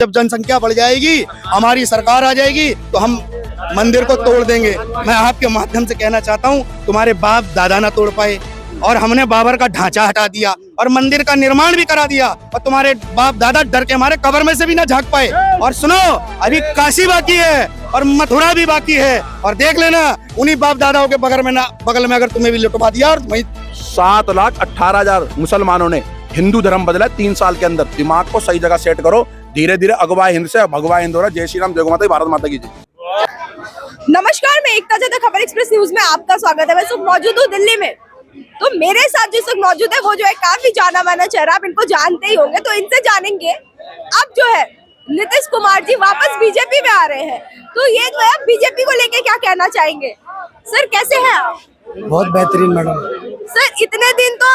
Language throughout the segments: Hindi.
जब जनसंख्या बढ़ जाएगी, हमारी सरकार आ जाएगी, तो हम मंदिर को तोड़ देंगे। मैं आपके माध्यम से कहना चाहता हूँ, तुम्हारे बाप दादा ना तोड़ पाए और हमने बाबर का ढांचा हटा दिया और मंदिर का निर्माण भी करा दिया, और तुम्हारे बाप दादा डर के हमारे कब्र में से भी ना झांक पाए। और सुनो, अभी काशी बाकी है और मथुरा भी बाकी है, और देख लेना उन्हीं बाप दादाओं के बगल में अगर तुम्हें भी लुटवा दिया। और वही 7,18,000 मुसलमानों ने हिंदू धर्म बदला 3 साल के अंदर। दिमाग को सही जगह सेट करो, धीरे धीरे अगवा हिंद से भगवा हिंद हो रहा। जय श्री राम, जय माता, भारत माता की जय। नमस्कार, मैं एकता जैदा खबर एक्सप्रेस न्यूज में आपका स्वागत है। मैं इस वक्त मौजूद हूँ दिल्ली में, तो मेरे साथ जिस वक्त मौजूद है वो जो है काफी जाना माना चेहरा, आप इनको जानते ही होंगे, तो इनसे जानेंगे अब जो है नीतीश कुमार जी वापस बीजेपी में आ रहे हैं, तो ये जो है बीजेपी को लेके क्या कहना चाहेंगे? सर कैसे हैं आप? बहुत बेहतरीन मैडम। सर इतने दिन तो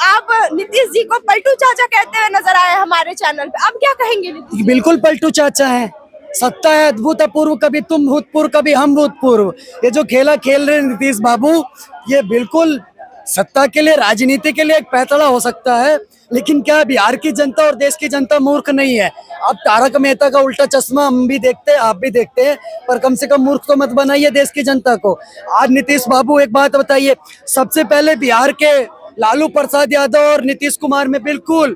आप नीतीश जी को पलटू चाचा कहते हुए नजर आए हमारे चैनल पे, अब क्या कहेंगे नीतीश जी? बिल्कुल पलटू चाचा है। सत्ता है अद्भुतपूर्व, कभी तुम भूतपूर्व कभी हम भूतपूर्व। ये जो खेला खेल रहे नीतीश बाबू, ये बिल्कुल सत्ता के लिए, राजनीति के लिए एक पैतड़ा हो सकता है, लेकिन क्या बिहार की जनता और देश की जनता मूर्ख नहीं है? अब तारक मेहता का उल्टा चश्मा हम भी देखते हैं, आप भी देखते हैं, पर कम से कम मूर्ख तो मत बनाइए देश की जनता को। आज नीतीश बाबू एक बात बताइए, सबसे पहले बिहार के लालू प्रसाद यादव और नीतीश कुमार में बिल्कुल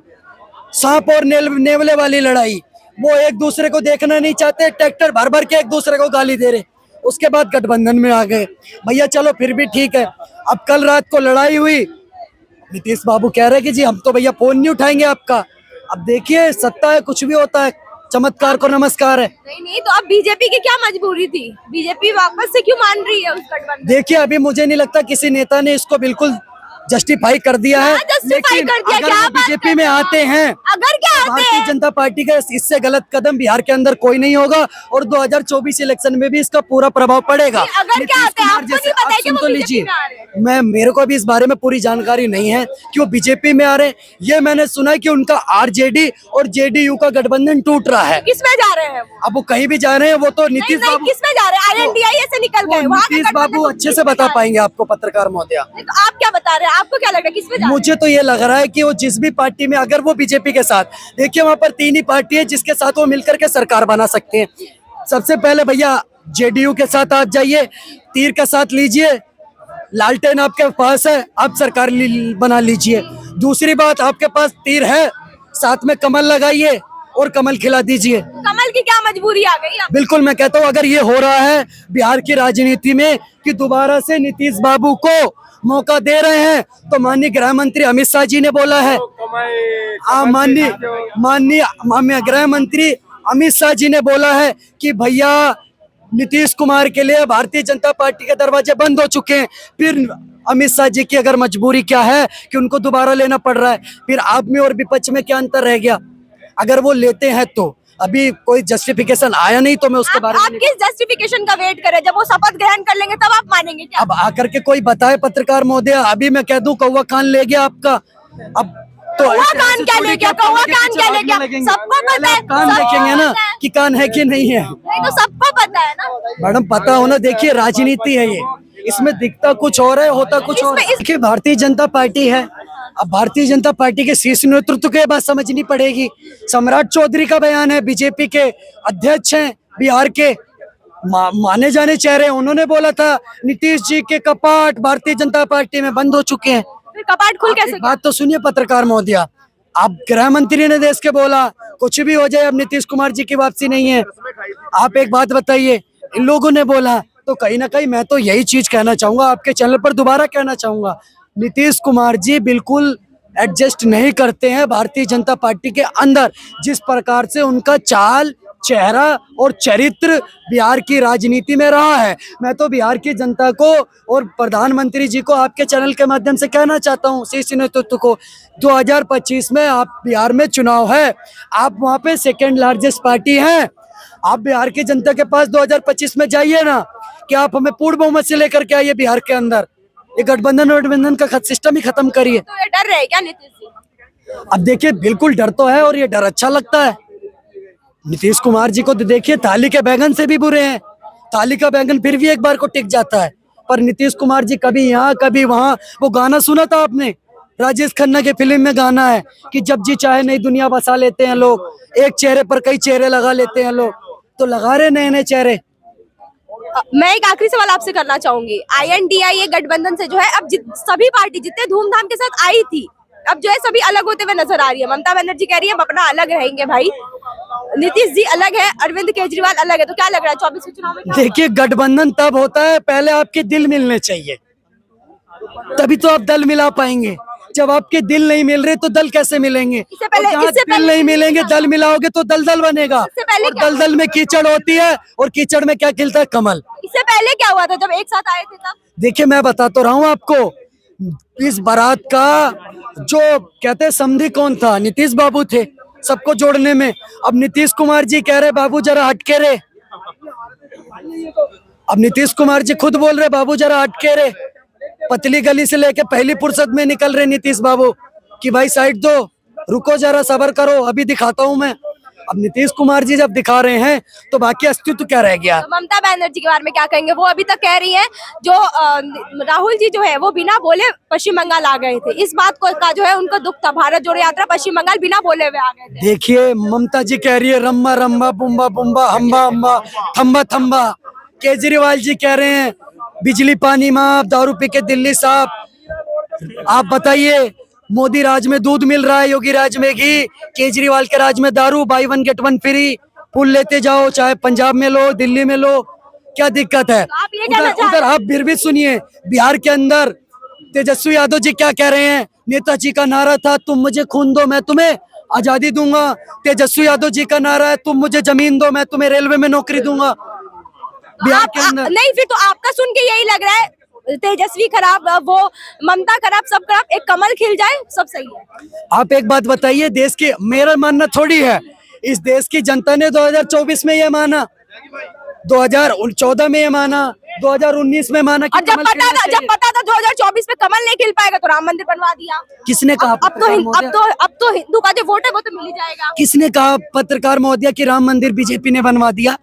सांप और नेवले वाली लड़ाई। वो एक दूसरे को देखना नहीं चाहते, ट्रैक्टर भर भर के एक दूसरे को गाली दे रहे। उसके बाद गठबंधन में आ गए भैया, चलो फिर भी ठीक है। अब कल रात को लड़ाई हुई, नीतीश बाबू कह रहे कि जी हम तो भैया फोन नहीं उठाएंगे आपका। अब देखिए, सत्ता है, कुछ भी होता है, चमत्कार को नमस्कार है। नहीं तो अब बीजेपी की क्या मजबूरी थी? बीजेपी वापस से क्यों मान रही है उस गठबंधन? देखिए, अभी मुझे नहीं लगता किसी नेता ने इसको बिल्कुल जस्टिफाई कर दिया है, लेकिन अगर वो बीजेपी में आते हैं, अगर क्या आते भारतीय हैं? जनता पार्टी का इससे गलत कदम बिहार के अंदर कोई नहीं होगा, और 2024 इलेक्शन में भी इसका पूरा प्रभाव पड़ेगा। अगर क्या आते हैं, आपको नहीं पता है कि वो लीजिए, बीजेपी में आ रहे हैं? मेरे को अभी इस बारे में पूरी जानकारी नहीं है कि वो बीजेपी में आ रहे हैं। ये मैंने सुना है कि उनका आरजेडी और जेडीयू का गठबंधन टूट रहा है। किसमें जा रहे हैं वो? अब वो कहीं भी जा रहे हैं, वो तो नीतीश बाबू, किसमें जा रहे हैं? INDIA से निकल गए, वहाँ का नीतीश बाबू गठबंधन अच्छे से बता पाएंगे आपको, पत्रकार महोदया। तो आप क्या बता रहे हैं? आपको क्या लग रहा है किसमें जा रहे हैं? मुझे तो ये लग रहा है कि वो जिस भी पार्टी में, अगर वो बीजेपी के साथ, देखिए वहां पर 3 ही पार्टी है जिसके साथ वो मिलकर के सरकार बना सकते हैं। सबसे पहले भैया जेडीयू के साथ आप जाइए, तीर का साथ लीजिए, लालटेन आपके पास है, आप सरकार बना लीजिए। दूसरी बात, आपके पास तीर है, साथ में कमल लगाइए और कमल खिला दीजिए। कमल की क्या मजबूरी आ गई अब? बिल्कुल, मैं कहता हूँ अगर ये हो रहा है बिहार की राजनीति में कि दोबारा से नीतीश बाबू को मौका दे रहे हैं, तो माननीय गृह मंत्री अमित शाह जी ने बोला है, माननीय गृह मंत्री अमित शाह जी ने बोला है कि भैया नीतीश कुमार के लिए भारतीय जनता पार्टी के दरवाजे बंद हो चुके हैं। फिर अमित शाह जी की अगर मजबूरी क्या है कि उनको दोबारा लेना पड़ रहा है, फिर आप में और विपक्ष में क्या अंतर रह गया? अगर वो लेते हैं तो अभी कोई जस्टिफिकेशन आया नहीं, तो मैं उसके बारे में, आप किस जस्टिफिकेशन का वेट करें? जब वो शपथ ग्रहण कर लेंगे तब आप मानेंगे क्या? अब आकर के कोई बताए पत्रकार महोदय। अभी मैं कह दूं कौवा कान ले गया आपका, अब तो कौवा कान क्या ले गया? कौवा कान क्या ले गया? सबको पता है, कान देखेंगे ना कि कान है कि नहीं है। नहीं तो सबको पता है ना मैडम, पता होना, देखिए राजनीति है ये, इसमें दिखता कुछ और है, होता कुछ और है। देखिए भारतीय जनता पार्टी है, अब भारतीय जनता पार्टी के शीर्ष नेतृत्व को ये बात समझनी पड़ेगी। सम्राट चौधरी का बयान है, बीजेपी के अध्यक्ष हैं बिहार के, माने जाने चेहरे, उन्होंने बोला था नीतीश जी के कपाट भारतीय जनता पार्टी में बंद हो चुके हैं। फिर कपाट खुल कैसे? बात तो सुनिए पत्रकार महोदया, आप गृह मंत्री ने देश के बोला कुछ भी हो जाए, अब नीतीश कुमार जी की वापसी नहीं है। आप एक बात बताइए, इन लोगों ने बोला, तो कहीं ना कहीं मैं तो यही चीज कहना चाहूंगा, आपके चैनल पर दोबारा कहना चाहूंगा, नीतीश कुमार जी बिल्कुल एडजस्ट नहीं करते हैं भारतीय जनता पार्टी के अंदर। जिस प्रकार से उनका चाल, चेहरा और चरित्र बिहार की राजनीति में रहा है, मैं तो बिहार की जनता को और प्रधानमंत्री जी को आपके चैनल के माध्यम से कहना चाहता हूँ, शीर्ष नेतृत्व को, 2025 में आप बिहार में चुनाव है, आप वहाँ पे सेकेंड लार्जेस्ट पार्टी हैं। आप बिहार की जनता के पास 2025 में जाइए ना, कि आप हमें पूर्ण बहुमत से लेकर के आइए बिहार के अंदर, ये गठबंधन का सिस्टम ही खत्म करिए। तो ये डर रहे क्या नीतीश जी? अब देखिए, बिल्कुल डर तो है, और ये डर अच्छा लगता है। नीतीश कुमार जी को तो देखिए, थाली के बैगन से भी बुरे हैं। थाली का बैगन फिर भी एक बार को टिक जाता है, पर नीतीश कुमार जी कभी यहाँ कभी वहाँ। वो गाना सुना था आपने, राजेश खन्ना के फिल्म में गाना है कि जब जी चाहे नई दुनिया बसा लेते हैं लोग, एक चेहरे पर कई चेहरे लगा लेते हैं लोग, तो लगा रहे नए नए चेहरे। मैं एक आखिरी सवाल आपसे करना चाहूंगी, INDI ये गठबंधन से जो है अब सभी पार्टी जितने धूमधाम के साथ आई थी, अब जो है सभी अलग होते हुए नजर आ रही है। ममता बनर्जी कह रही है हम अपना अलग रहेंगे भाई, नीतीश जी अलग है, अरविंद केजरीवाल अलग है, तो क्या लग रहा है 24 के चुनाव में क्या देखिए, गठबंधन तब होता है पहले आपके दिल मिलने चाहिए, तभी तो आप दल मिला पाएंगे। जब आपके दिल नहीं मिल रहे तो दल कैसे मिलेंगे? इससे पहले- और जहाँ इससे दिल पहले- नहीं मिलेंगे, दल मिलाओगे तो दल दल बनेगा। इससे पहले और क्या दल दल में कीचड़ होती है, और कीचड़ में क्या खिलता है? कमल। इससे पहले क्या हुआ था जब एक साथ आए थे तब? देखिए, मैं बता तो रहा हूँ आपको, इस बारात का जो कहते हैं समधी कौन था? नीतीश बाबू थे सबको जोड़ने में। अब नीतीश कुमार जी कह रहे बाबू जरा हटके रे, अब नीतीश कुमार जी खुद बोल रहे बाबू जरा हटके रे। पतली गली से लेके पहली फुर्सत में निकल रहे नीतीश बाबू कि भाई साइड दो, रुको जरा, सबर करो, अभी दिखाता हूं मैं। अब नीतीश कुमार जी जब दिखा रहे हैं तो बाकी अस्तित्व क्या रह गया? तो ममता बनर्जी के बारे में क्या कहेंगे? वो अभी तक कह रही है जो राहुल जी जो है वो बिना बोले पश्चिम बंगाल आ गए थे, इस बात को का जो है उनका दुख था। भारत जोड़ो यात्रा पश्चिम बंगाल बिना बोले हुए आ गए थे। देखिए, ममता जी कह रही है रम्मा रम्बा बुम्बा बुम्बा हम्बा हम्बा थम्बा थम्बा। केजरीवाल जी कह रहे हैं बिजली पानी माफ, दारू पी के दिल्ली साफ। आप बताइए, मोदी राज में दूध मिल रहा है, योगी राज में घी, केजरीवाल के राज में दारू, buy one get one free. पुल लेते जाओ, चाहे पंजाब में लो, दिल्ली में लो, क्या दिक्कत है? आप ये कहना चाह रहे उधर आप फिर भी सुनिए, बिहार के अंदर तेजस्वी यादव जी क्या कह रहे हैं? नेताजी का नारा था तुम मुझे खून दो मैं तुम्हें आजादी दूंगा। तेजस्वी यादव जी का नारा है तुम मुझे जमीन दो मैं तुम्हें रेलवे में नौकरी दूंगा। बिहार के अंदर नहीं, फिर तो आपका सुन के यही लग रहा है तेजस्वी खराब, वो ममता खराब, सब खराब, एक कमल खिल जाए सब सही है। आप एक बात बताइए, देश की, मेरा मानना थोड़ी है, इस देश की जनता ने 2024 में ये माना, 2014 में ये माना, 2019 में माना कि और जब कमल पता खिलना था चाहिए। 2024 में कमल नहीं खिल पाएगा तो राम मंदिर बनवा दिया। किसने कहा? अब तो हिंदू का जो वोट है वो तो मिल ही जाएगा। किसने कहा पत्रकार महोदया कि राम मंदिर बीजेपी ने बनवा दिया?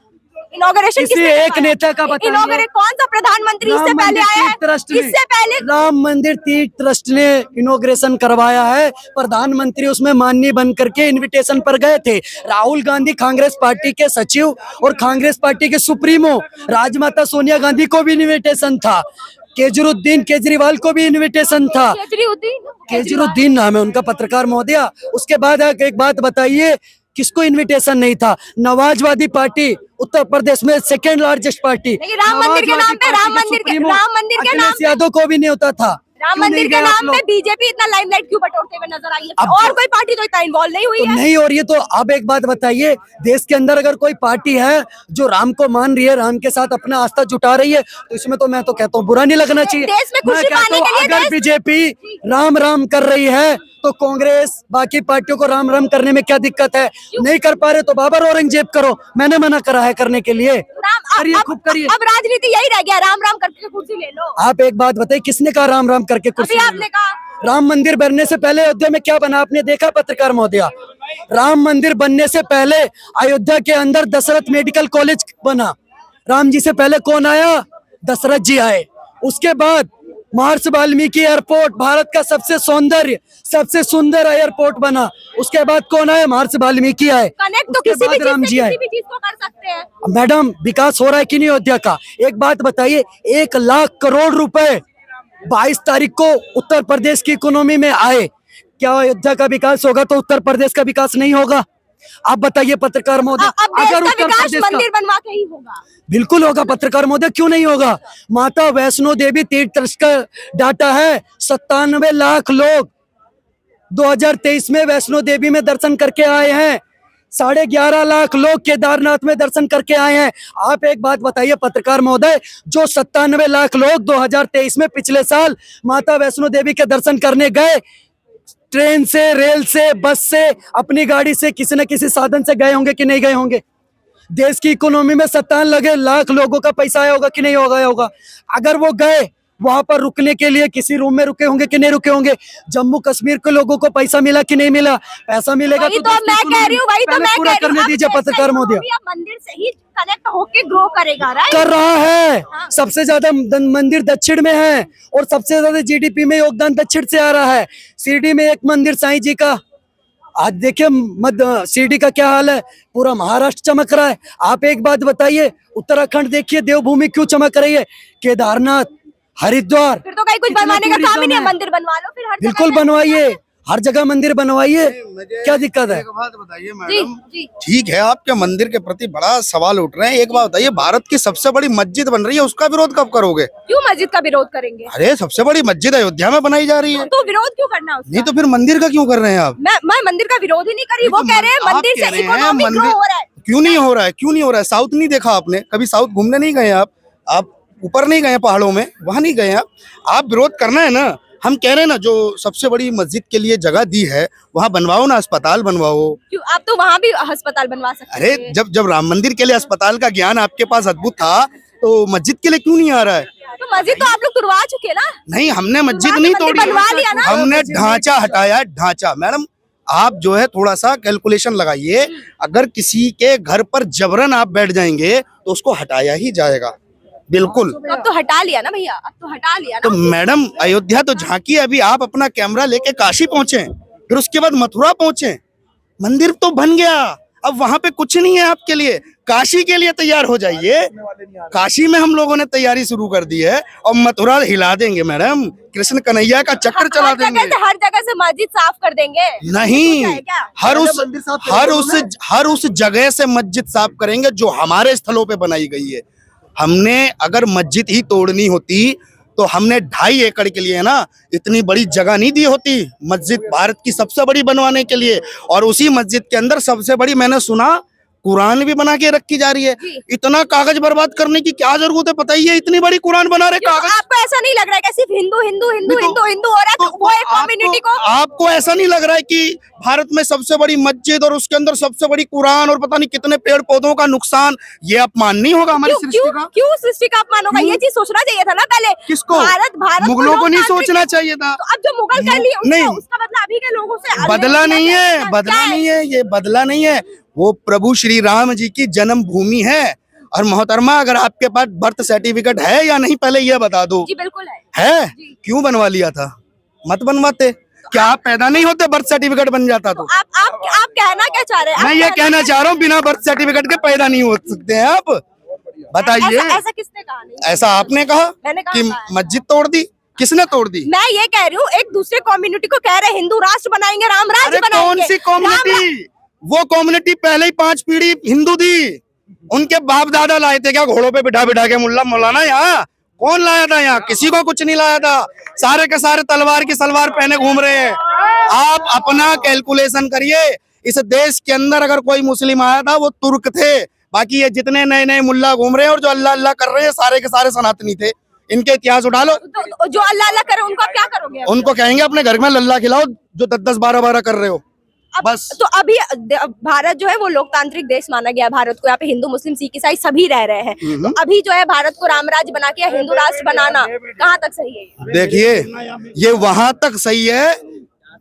इनॉग्रेशन किसी एक नेता का बताइए। इनॉग्रेट कौन सा प्रधानमंत्री इससे पहले आया है? इससे पहले राम मंदिर तीर्थ ट्रस्ट ने इनॉग्रेशन करवाया है, प्रधानमंत्री उसमें माननीय बन करके इनविटेशन पर गए थे। राहुल गांधी कांग्रेस पार्टी के सचिव और कांग्रेस पार्टी के सुप्रीमो राजमाता सोनिया गांधी को भी इनविटेशन था। केजरीवाल को भी इनविटेशन था। केजरीउद्दीन नाम है उनका, पत्रकार महोदया। उसके बाद एक बात बताइए, किसको इनविटेशन नहीं था? नवाजवादी पार्टी, उत्तर प्रदेश में सेकेंड लार्जेस्ट पार्टी, राम मंदिर के नाम पे अखिलेश यादव को भी नहीं होता था। राम मंदिर के नाम पे बीजेपी इतना लाइमलाइट क्यों बटोरते हुए नजर आई है? अब और कोई पार्टी तो इतना इन्वॉल्व नहीं हुई तो है। नहीं हो रही है। तो अब एक बात बताइए, देश के अंदर अगर कोई पार्टी है जो राम को मान रही है, राम के साथ अपना आस्था जुटा रही है, तो इसमें तो मैं तो कहता हूँ बुरा नहीं लगना चाहिए। देश में खुशी मैं कहता पाने हूँ, के लिए अगर देश- बीजेपी राम राम कर रही है तो कांग्रेस बाकी पार्टियों को राम राम करने में क्या दिक्कत है? नहीं कर पा रहे तो बाबर औरंगजेब करो, मैंने मना करा है करने के लिए। करिए, खूब करिए। अब राजनीति यही रह गया, राम राम करके कुर्सी ले लो। आप एक बात बताइए, किसने कहा राम राम करके कुर्सी अभी ले आपने लो? कहा राम मंदिर बनने से पहले अयोध्या में क्या बना आपने देखा पत्रकार महोदया? राम मंदिर बनने से पहले अयोध्या के अंदर दशरथ मेडिकल कॉलेज बना। राम जी से पहले कौन आया? दशरथ जी आए। उसके बाद महर्षि वाल्मीकि एयरपोर्ट, भारत का सबसे सुंदर एयरपोर्ट बना। उसके बाद कौन आया? महर्षि वाल्मीकि आए। कनेक्ट तो उसके किसी भी बाद राम चीज जी से आए। किसी भी चीज को कर सकते हैं। मैडम, विकास हो रहा है कि नहीं अयोध्या का? एक बात बताइए, 1 लाख करोड़ रुपए 22 तारीख को उत्तर प्रदेश की इकोनॉमी में आए। क्या अयोध्या का विकास होगा तो उत्तर प्रदेश का विकास नहीं होगा? आप बताइए पत्रकार महोदय। अब देश का विकास मंदिर बनवा के ही होगा। बिल्कुल होगा पत्रकार महोदय, क्यों नहीं होगा? माता वैष्णो देवी तीर्थ ट्रस्ट का डाटा है 97 लाख लोग 2023 में वैष्णो देवी में दर्शन करके आए हैं। 11.5 लाख लोग केदारनाथ में दर्शन करके आए हैं। आप एक बात बताइए पत्रकार महोदय, जो 97 लाख लोग 2023 में पिछले साल माता वैष्णो देवी के दर्शन करने गए, ट्रेन से, रेल से, बस से, अपनी गाड़ी से, किसी न किसी साधन से गए होंगे कि नहीं गए होंगे? देश की इकोनॉमी में 57 लाख लोगों का पैसा आया होगा कि नहीं होगा? अगर वो गए, वहां पर रुकने के लिए किसी रूम में रुके होंगे कि नहीं रुके होंगे? जम्मू कश्मीर के लोगों को पैसा मिला कि नहीं मिला? पैसा मिलेगा वही तो तो मैं कह रही हूँ, वही तो पहले मैं पूरा कह रही हूँ। करने अब दीजिए जैसे पत्रकार महोदय। इकोनॉमी अब मंदिर से ही कनेक्ट होके ग्रो करेगा, राइट? कर रहा है। सबसे ज्यादा मंदिर दक्षिण में है और सबसे ज्यादा जीडीपी में योगदान दक्षिण से आ रहा है। शिरडी में एक मंदिर साईं जी का, आज देखिए मध्य शिरडी का क्या हाल है, पूरा महाराष्ट्र चमक रहा है। आप एक बात बताइए, उत्तराखंड देखिए देवभूमि क्यों चमक रही है? केदारनाथ, हरिद्वार, फिर तो कहीं कुछ कितना बनवाने का काम ही नहीं है, tourism है। मंदिर बनवा लो फिर हर जगह बिल्कुल पे। बनवाइए, हर जगह मंदिर बनवाइए, क्या दिक्कत है? एक बात बताइए जी मैडम, जी। ठीक है आपके मंदिर के प्रति बड़ा सवाल उठ रहे हैं, एक बात बताइए, भारत की सबसे बड़ी मस्जिद बन रही है, उसका विरोध कब करोगे? क्यों मस्जिद का विरोध करेंगे? अरे सबसे बड़ी मस्जिद अयोध्या में बनाई जा रही है, तो विरोध क्यों करना उसका? नहीं तो फिर मंदिर का क्यों कर रहे हैं आप? मैं मंदिर का विरोध ही नहीं कर रही, वो कह रहे हैं आप मंदिर कह से रहे हैं इकोनॉमी ग्रो मंदिर- हो रहा है। क्यों नहीं हो रहा है? क्यों नहीं हो रहा है? साउथ नहीं देखा आपने? कभी साउथ घूमने नहीं गए आप ऊपर नहीं गए पहाड़ों में, वहां नहीं गए आप विरोध करना है ना। हम कह रहे हैं ना, जो सबसे बड़ी मस्जिद के लिए जगह दी है वहां बनवाओ ना, अस्पताल बनवाओ। क्यों, आप तो वहाँ भी अस्पताल बनवा सकते अरे थे। जब राम मंदिर के लिए अस्पताल का ज्ञान आपके पास अद्भुत था, तो मस्जिद के लिए क्यों नहीं आ रहा है? तो मस्जिद तो आप लोग तुड़वा चुके ना। नहीं, हमने मस्जिद तुड़वा के नहीं मंदिर तोड़ी, बनवा लिया ना। हमने ढांचा हटाया है, ढांचा। मैडम आप जो है थोड़ा सा कैलकुलेशन लगाइए, अगर किसी के घर पर जबरन आप बैठ जाएंगे तो उसको हटाया ही जाएगा, बिल्कुल। अब तो हटा लिया ना भैया, अब तो हटा लिया तो ना। मैडम अयोध्या तो झांकी, अभी आप अपना कैमरा लेके काशी पहुंचे, फिर उसके बाद मथुरा पहुंचे, मंदिर तो बन गया, अब वहां पे कुछ नहीं है आपके लिए। काशी के लिए तैयार हो जाइए, काशी में हम लोगों ने तैयारी शुरू कर दी है और मथुरा हिला देंगे मैडम, कृष्ण कन्हैया का चक्कर चला हर जगह देंगे। से हर जगह से मस्जिद साफ कर देंगे। नहीं, है क्या? हर उस जगह से मस्जिद साफ करेंगे जो हमारे स्थलों पे बनाई गई है। हमने अगर मस्जिद ही तोड़नी होती तो हमने 2.5 एकड़ के लिए ना इतनी बड़ी जगह नहीं दी होती, मस्जिद भारत की सबसे बड़ी बनवाने के लिए। और उसी मस्जिद के अंदर सबसे बड़ी, मैंने सुना, कुरान भी बना के रखी जा रही है। जी। इतना कागज बर्बाद करने की क्या जरूरत है? पता ही है, इतनी बड़ी कुरान बना रहे क्यों, कागज। आपको ऐसा नहीं लग रहा है कि सिर्फ हिंदू हिंदू हिंदू नहीं तो- हिंदू हिंदू हो रहा है, तो वो एक कम्युनिटी को आपको ऐसा नहीं लग रहा है कि भारत में सबसे बड़ी मस्जिद और उसके अंदर सबसे बड़ी कुरान और पता नहीं कितने पेड़ पौधों का नुकसान, ये अपमान नहीं होगा हमारी क्यों सृष्टि क्यों का? क्यों सृष्टि का अपमान होगा? ये चीज सोचना चाहिए था ना पहले। किसको? भारत मुगलों को नहीं लोकतांत्रिक- सोचना चाहिए था। तो अब जो मुगल कर लिए नहीं। उसका बदला अभी के लोगों से बदला नहीं है, क्या बदला नहीं है, ये बदला नहीं है, वो प्रभु श्री राम जी की जन्म भूमि है। और मोहतरमा, अगर आपके पास बर्थ सर्टिफिकेट है या नहीं, पहले ये बता दो। जी बिल्कुल है। जी। क्यों बनवा लिया था? मत बनवाते, क्या आप पैदा नहीं होते बर्थ सर्टिफिकेट बन जाता तो? आप कहना क्या चाह रहे हैं? मैं आप ये कहना चाह रहा हूँ, बिना बर्थ सर्टिफिकेट के पैदा नहीं हो सकते हैं आप। बताइए, ऐसा किसने कहा? नहीं, ऐसा आपने कहा मैंने कहा कि कहा है। मस्जिद तोड़ दी? किसने तोड़ दी? मैं ये कह रही हूँ, एक दूसरे कम्युनिटी को कह रहे हिंदू राष्ट्र बनाएंगे, राम राज्य अरे बनाएंगे। कौन सी कम्युनिटी? वो कम्युनिटी पहले ही 5 पीढ़ी हिंदू थी, उनके बाप दादा लाए थे क्या घोड़ों पे बिठा बिठा के मुल्ला मौलाना? यहाँ कौन लाया था? यहाँ किसी को कुछ नहीं लाया था, सारे के सारे तलवार की सलवार पहने घूम रहे हैं। आप अपना कैलकुलेशन करिए, इस देश के अंदर अगर कोई मुस्लिम आया था वो तुर्क थे, बाकी ये जितने नए नए मुल्ला घूम रहे हैं और जो अल्लाह अल्लाह कर रहे हैं, सारे के सारे सनातनी थे। इनके इतिहास उठा लो, तो जो अल्लाह अल्लाह करे उनको आप क्या करोगे? उनको कहेंगे अपने घर में लल्ला खिलाओ, जो 10-10 12-12 कर रहे हो। बस। तो अभी भारत जो है वो लोकतांत्रिक देश माना गया है भारत को, यहाँ पे हिंदू मुस्लिम सिख ईसाई सभी रह रहे हैं। तो अभी जो है भारत को राम राज्य बना के हिंदू राष्ट्र बनाना कहाँ तक सही है? देखिए, ये वहां तक सही है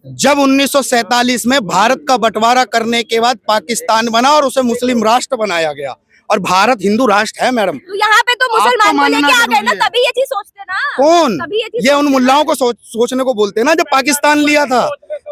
जब 1947 में भारत का बंटवारा करने के बाद पाकिस्तान बना और उसे मुस्लिम राष्ट्र बनाया गया, और भारत हिंदू राष्ट्र है मैडम। तो यहाँ पे तो मुसलमान को मानना लेके आ गए ना, जरूरी है। तभी ये चीज सोचते ना। कौन? तभी चीज ये उन मुल्लाओं को सोचने को बोलते हैं ना, जब पाकिस्तान लिया था,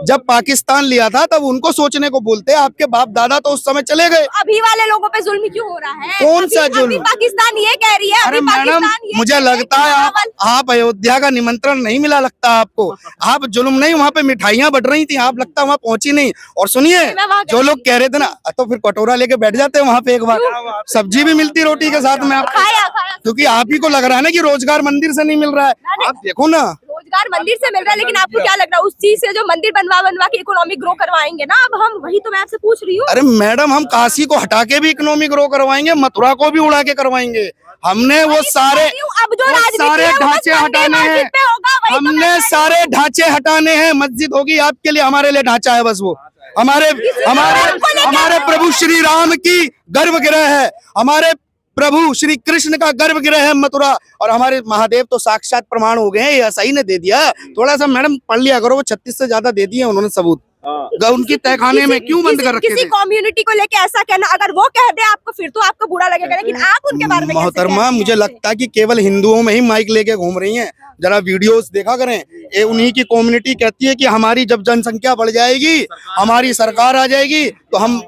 जब पाकिस्तान लिया था तब उनको सोचने को बोलते हैं। आपके बाप दादा तो उस समय चले गए। अभी वाले लोगों पे जुल्म क्यों हो रहा है? कौन सा अभी जुल्म? पाकिस्तान ये कह रही है। अरे अभी मैडम, पाकिस्तान ये मुझे कह रही है लगता कि है चावल- आप अयोध्या का निमंत्रण नहीं मिला लगता आपको। आप जुल्म नहीं, वहाँ पे मिठाइयाँ बट रही थी, आप लगता वहाँ पहुंची नहीं। और सुनिए, मैं वहाँ जो लोग कह रहे थे ना, तो फिर कटोरा लेके बैठ जाते हैं वहाँ पे, एक बार सब्जी भी मिलती रोटी के साथ में आप, खाया खाया क्योंकि आप ही को लग रहा है ना कि रोजगार मंदिर से नहीं मिल रहा है। आप देखो ना, रोजगार मंदिर से मिल रहा है, लेकिन आपको क्या लग रहा है उस चीज से जो मंदिर बनवा के इकोनॉमी ग्रो करवाएंगे ना? अब हम वही तो मैं आपसे पूछ रही हूँ। अरे मैडम, हम काशी को हटा के भी इकोनॉमी ग्रो करवाएंगे, मथुरा को भी उड़ा के करवाएंगे। हमने वो सारे अब जो वो राजनीति सारे है वो बस ढांचे मंदिर हटाने हैं। मस्जिद पे होगा, वही तो मैं हमने कह रही सारे ढांचे हटाने हैं। मस्जिद होगी आपके लिए, हमारे लिए ढांचा है बस। वो हमारे हमारे हमारे प्रभु श्री राम की गर्भगृह है, हमारे प्रभु श्री कृष्ण का गर्भगृह है मथुरा, और हमारे महादेव तो साक्षात प्रमाण हो गए हैं। ये सही ने दे दिया, थोड़ा सा मैडम पढ़ लिया करो, वो 36 से ज्यादा दे दिए उन्होंने सबूत। उनकी तहखाने में क्यों बंद कर रखे किसी थे? कम्युनिटी को लेके ऐसा कहना, अगर वो कह दे आपको फिर तो आपको बुरा लगेगा, लेकिन आप उनके बारे में कैसे मोहतरमा, कह रहे मुझे हैं? लगता है कि केवल हिंदुओं में ही माइक लेके घूम रही हैं। जरा वीडियोस देखा करें, ये उन्हीं की कम्युनिटी कहती है कि हमारी जब जनसंख्या बढ़ जाएगी, हमारी सरकार आ जाएगी, तो हम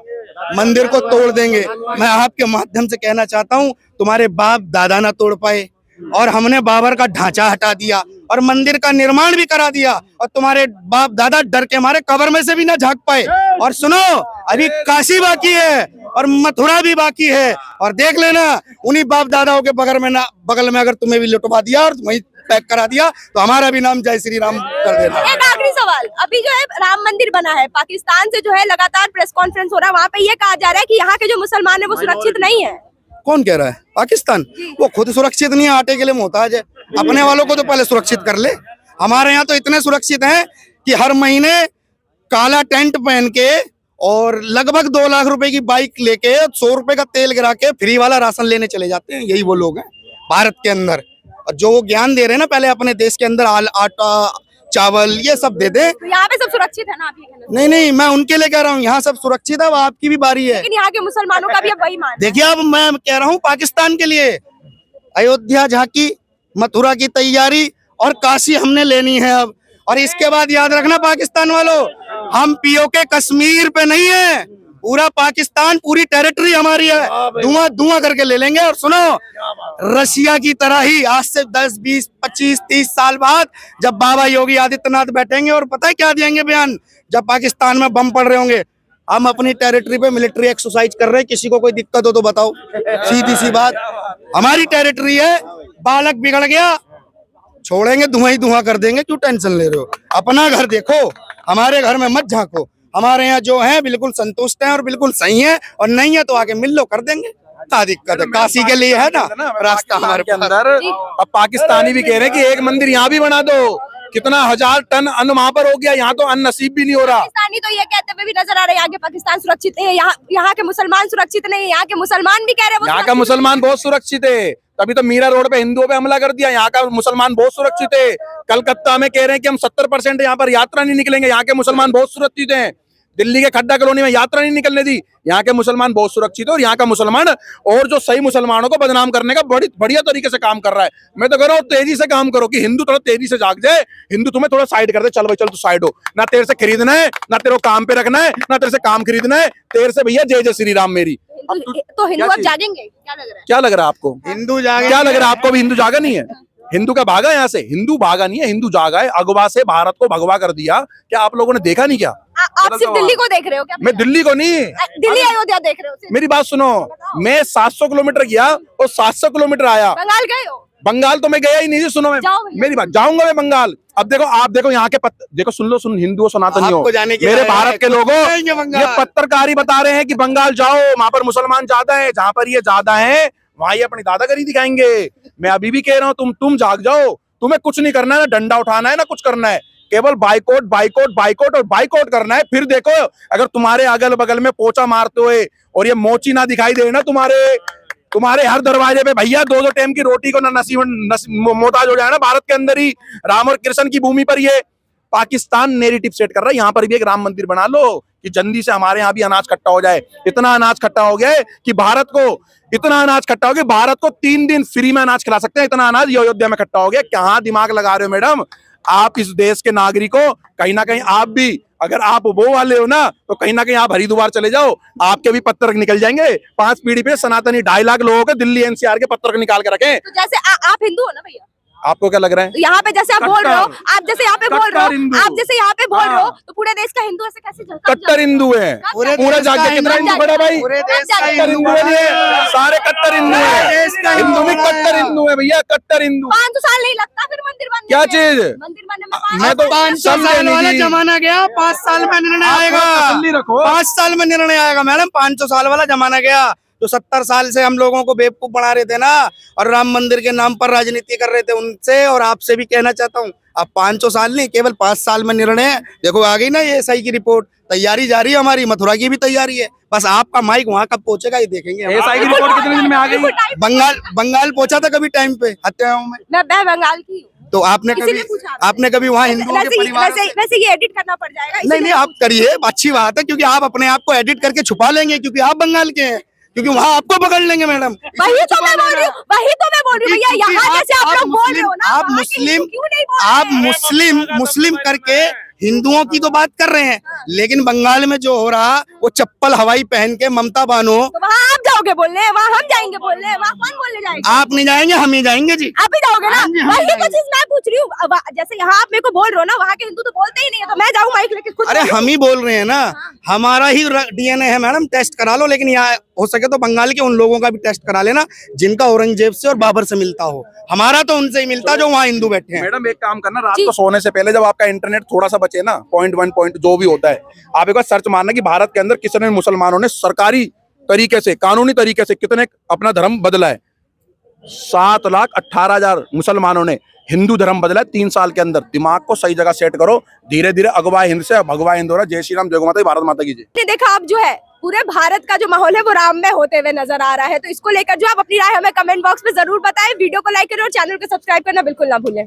मंदिर को तोड़ देंगे। मैं आपके माध्यम से कहना चाहता हूँ, तुम्हारे बाप दादा ना तोड़ पाए, और हमने बाबर का ढांचा हटा दिया और मंदिर का निर्माण भी करा दिया, और तुम्हारे बाप दादा डर के मारे कब्र में से भी ना झांक पाए। और सुनो, अभी काशी बाकी है और मथुरा भी बाकी है, और देख लेना उन्हीं बाप दादाओं के बगल में अगर तुम्हें भी लुटवा दिया और वहीं पैक करा दिया, तो हमारा भी नाम जय श्री राम कर देना। एक आखिरी सवाल, अभी जो है राम मंदिर बना है, पाकिस्तान से जो है लगातार प्रेस कॉन्फ्रेंस हो रहा है, वहाँ पे ये कहा जा रहा है कि यहाँ के जो मुसलमान है वो सुरक्षित नहीं है। कौन कह रहा है? पाकिस्तान वो खुद सुरक्षित नहीं है, आटे के लिए मोहताज है। अपने वालों को तो पहले सुरक्षित कर ले। हमारे यहाँ तो इतने सुरक्षित हैं कि हर महीने काला टेंट पहन के और लगभग 2 लाख रुपए की बाइक लेके 100 रुपए का तेल गिरा के फ्री वाला राशन लेने चले जाते हैं। यही वो लोग हैं भारत के अंदर, और जो वो ज्ञान दे रहे हैं ना, पहले अपने देश के अंदर आटा चावल ये सब दे दे। तो यहाँ पे सब सुरक्षित है ना, आप ये कहना चाहते हैं? नहीं, मैं उनके लिए कह रहा हूँ, यहाँ सब सुरक्षित है, अब आपकी भी बारी है। लेकिन यहाँ के मुसलमानों का भी अब वही मान है। देखिए, अब मैं कह रहा हूँ पाकिस्तान के लिए अयोध्या झांकी, मथुरा की तैयारी और काशी हमने लेनी है अब। और इसके बाद याद रखना पाकिस्तान वालों, हम पीओके कश्मीर पे नहीं है, पूरा पाकिस्तान, पूरी टेरिटरी हमारी है, धुआं धुआं करके ले लेंगे। और सुनो, रशिया की तरह ही आज से 10, 20, 25, 30 साल बाद जब बाबा योगी आदित्यनाथ बैठेंगे और पता है क्या देंगे बयान, जब पाकिस्तान में बम पड़ रहे होंगे, हम अपनी टेरिटरी पे मिलिट्री एक्सरसाइज कर रहे हैं, किसी को कोई दिक्कत हो तो बताओ। सीधी सी बात, हमारी टेरिटरी है, बालक बिगड़ गया छोड़ेंगे, धुआं ही धुआं कर देंगे, क्यों टेंशन ले रहे हो? अपना घर देखो, हमारे घर में मत झांको। हमारे यहाँ जो है बिल्कुल संतुष्ट हैं और बिल्कुल सही है, और नहीं है तो आके मिल लो, कर देंगे। क्या दिक्कत है? काशी के लिए है ना रास्ता हमारे के अंदर। अब पाकिस्तानी भी कह रहे हैं कि एक मंदिर यहाँ भी बना दो। कितना 1000 टन अन्न वहाँ पर हो गया, यहाँ तो अन्न नसीब भी नहीं हो रहा। पाकिस्तानी तो ये कहते हुए भी नजर आ रहे हैं यहाँ के पाकिस्तान सुरक्षित है, यहाँ के मुसलमान सुरक्षित नहीं है। यहाँ के मुसलमान भी कह रहे हैं यहाँ का मुसलमान बहुत सुरक्षित है, तभी तो मीरा रोड पे हिंदुओं पे हमला कर दिया। यहाँ का मुसलमान बहुत सुरक्षित है। कलकत्ता में कह रहे हैं कि हम 70% यहाँ पर यात्रा नहीं निकलेंगे, यहाँ के मुसलमान बहुत सुरक्षित हैं। दिल्ली के खड्डा कॉलोनी में यात्रा नहीं निकलने दी, यहाँ के मुसलमान बहुत सुरक्षित है। और यहाँ का मुसलमान और जो सही मुसलमानों को बदनाम करने का बड़ी बढ़िया तरीके से काम कर रहा है। मैं तो कह रहा हूँ तेजी से काम करो कि हिंदू थोड़ा तेजी से जाग जाए, हिंदू तुम्हें थोड़ा साइड कर दे, चल भाई चल तू साइड हो, ना तेरे से खरीदना है, ना तेरे को काम पे रखना है, ना तेरे से काम खरीदना है, तेरे से भैया जय जय श्री राम मेरी। तो हिंदू अब जागेंगे, क्या लग रहा है? क्या लग रहा है आपको? हिंदू जागे? क्या लग रहा है आपको? भी हिंदू जागा नहीं है? हिंदू का भागा यहाँ से? हिंदू भागा नहीं है, हिंदू जागा है। अगवा से भारत को भगवा कर दिया। क्या आप लोगों ने देखा नहीं क्या? आप सिर्फ दिल्ली को देख रहे हो क्या? मैं दिल्ली को नहीं, दिल्ली अयोध्या देख रहे हो सिर्फ? मेरी बात सुनो, मैं 700 किलोमीटर गया और 700 किलोमीटर आया। बंगाल गए हो? बंगाल तो मैं गया ही नहीं जी। सुनो, मैं मेरी बात, जाऊंगा मैं बंगाल। अब देखो, आप देखो यहाँ के देखो, सुन लो, हिंदुओं सनातनियों, मेरे भारत के लोगों, ये पत्रकारी बता रहे हैं कि बंगाल जाओ, वहां पर मुसलमान ज्यादा है, जहां पर ये ज्यादा है वहां ये अपनी दादागिरी दिखाएंगे। मैं अभी भी कह रहा हूँ, तुम जाग जाओ, तुम्हें कुछ नहीं करना है, ना डंडा उठाना है, ना कुछ करना है, केवल बाइकआउट बाइकआउट बाइकआउट और बाइकआउट करना है। फिर देखो, अगर तुम्हारे अगल बगल में पोचा मारते हुए और ये मोची ना दिखाई दे ना तुम्हारे हर दरवाजे पे भैया 2-2 टाइम की रोटी को ना मोहताज हो जाए ना भारत के अंदर ही, राम और कृष्ण की भूमि पर ये पाकिस्तान नैरेटिव सेट कर रहा है। यहाँ पर भी एक राम मंदिर बना लो कि जल्दी से हमारे यहाँ भी अनाज इकट्ठा हो जाए। इतना अनाज इकट्ठा हो गया है कि भारत को 3 दिन फ्री में अनाज खिला सकते हैं। इतना अनाज ये अयोध्या में इकट्ठा हो गया। कहाँ दिमाग लगा रहे हो मैडम? आप इस देश के नागरिकों, कहीं ना कहीं आप भी, अगर आप वो वाले हो ना, तो कहीं ना कहीं आप हरिद्वार चले जाओ, आपके भी पत्र निकल जाएंगे। 5 पीढ़ी पे सनातनी 2.5 लाख लोगों के दिल्ली एनसीआर के पत्र निकाल के रखें। तो जैसे आप हिंदू हो ना भैया, आपको क्या लग रहा है? यहाँ पे जैसे आप बोल रहे हो, आप जैसे यहाँ पे बोल रहे हो, तो पूरे देश का हिंदू ऐसे कैसे कट्टर हिंदू है? पूरा जाके कितना हिंदू बड़ा भाई? कट्टर हिंदू है, सारे कट्टर हिंदू है। हिंदू भी कट्टर हिंदू है भैया, कट्टर हिंदू। 500 साल नहीं लगता फिर मंदिर बनने क्या में? चीज? मंदिर बनने में मैं तो 500 साल वाला जमाना गया, 5 साल में निर्णय आएगा। 5 साल में निर्णय आएगा मैडम, 500 साल वाला जमाना गया। जो 70 साल से हम लोगों को बेवकूफ बना रहे थे ना, और राम मंदिर के नाम पर राजनीति कर रहे थे, उनसे और आपसे भी कहना चाहता हूँ, अब 500 साल नहीं, केवल 5 साल में निर्णय है। देखो आ गई ना ये SI की रिपोर्ट, तैयारी जारी है हमारी, मथुरा की भी तैयारी है। बस आपका माइक वहाँ कब पहुंचेगा ये देखेंगे हम। एएसआई की रिपोर्ट कितने दिन में आ गई? बंगाल पहुंचा था कभी टाइम पे हत्याओं में? मैं बंगाल की हूँ। तो आपने कभी वहाँ हिंदुओं के परिवार वैसे ये एडिट करना पड़ जाएगा। नहीं आप करिए, अच्छी बात है, क्योंकि आप अपने आप को एडिट करके छुपा लेंगे क्योंकि आप बंगाल के हैं, क्योंकि वहाँ आपको पकड़ लेंगे मैडम। वही तो मैं बोल रही हूँ भैया, यहाँ जैसे आप लोग बोल रहे हो ना, आप मुस्लिम करके हिंदुओं की तो बात कर रहे हैं, लेकिन बंगाल में जो हो रहा वो चप्पल हवाई पहन के ममता बानो, तो वहाँ आप जाओगे बोलने, वहाँ हम जाएंगे बोलने, वहाँ कौन बोलने जाएगा? आप नहीं जाएंगे, हम ही जाएंगे जी। आप ही जाओगे ना? वही तो चीज मैं पूछ रही हूँ। जैसे यहाँ आप मेरे को बोल रहे हो ना, वहाँ के हिंदू तो बोलते ही नहीं है, तो मैं जाऊँ माइक लेके खुद? अरे हम ही बोल रहे हैं ना, हमारा ही डीएनए है मैडम, टेस्ट करा लो। लेकिन यहाँ हो सके तो बंगाल के उन लोगों का भी टेस्ट करा लेना जिनका औरंगजेब से और बाबर से मिलता हो। हमारा तो उनसे ही मिलता जो वहाँ हिंदू बैठे हैं। मैडम एक काम करना, रात को सोने से पहले जब आपका इंटरनेट थोड़ा सा बचे ना, पॉइंट जो भी होता है, आप एक बार सर्च मारना कि भारत के अंदर कितने मुसलमानों ने सरकारी तरीके से, कानूनी तरीके से कितने अपना धर्म बदला है। 7,18,000 मुसलमानों ने हिंदू धर्म बदला है 3 साल के अंदर। दिमाग को सही जगह सेट करो, धीरे धीरे अगवा हिंद से भगवा हिंद हो रहा है। जय श्री राम, जय गौ माता, भारत माता की जय। देखा आप जो है पूरे भारत का जो माहौल है वो राममय होते हुए नजर आ रहा है, तो इसको लेकर जो आप अपनी राय हमें कमेंट बॉक्स में जरूर बताएं। वीडियो को लाइक करें और चैनल को सब्सक्राइब करना बिल्कुल ना भूलें।